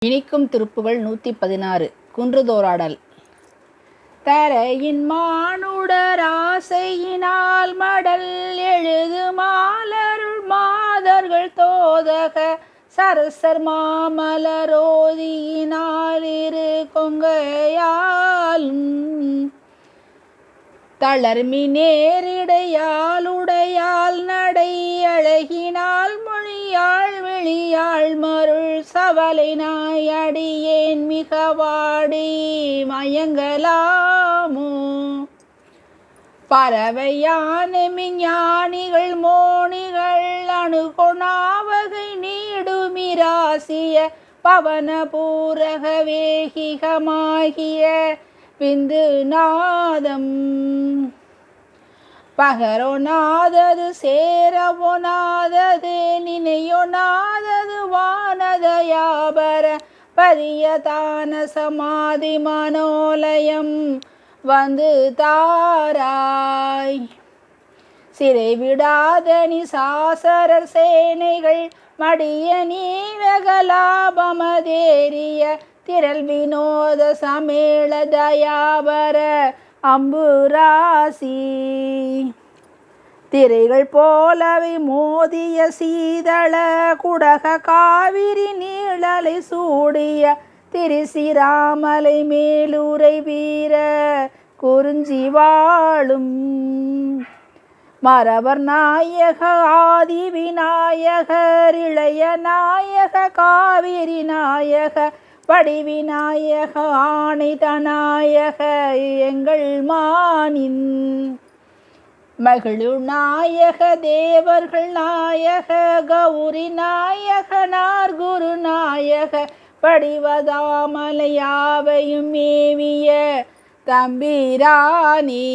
இனிக்கும் திருப்புகழ் 116 குன்றுதோறாடல். தரையின் மானுடர் ஆசையினால் மடல் எழுது மாலருள் மாதர்கள் தோதக சரசர் மாமலரோதியினால் இரு கொங்கையாலும் தளர்மி நேரிடையால் உடையால் நடை அழகினால் மொழியாள் வெளியாள் மருள் சவலைனாய் அடியேன் மிக வாடி மயங்கலாமோ. பறவையான மெஞ்ஞானிகள் மோனிகள் அணுகொணாவகை நீடுமிராசிய பவன பூரக வேகிகமாகிய விந்து நாதம் பகரொனாதது சேரவொனாதது நினையொனாதது வானதயாபர பதியதான சமாதி மனோலயம் வந்து தாராய். சிறை விடாதனி சாசரர் சேனைகள் மடிய நீவகலாபமதேரிய திரள் வினோத சமேள தயாபர அம்புராசி திரைகள் போலவை மோதிய சீதள குடக காவிரி நீழலை சூடிய திரிசிராமலை மேலுரை வீர குறிஞ்சி வாழும் மரவர் நாயக ஆதி விநாயகர் இளைய நாயக காவிரி நாயக வடிவிநாயக ஆணைதநாயக எங்கள் மானின் மகிழு நாயக தேவர்கள் நாயக கௌரி நாயக நார்குரு நாயக படிவதாமலையாவையும் மேவிய தம்பிரானே.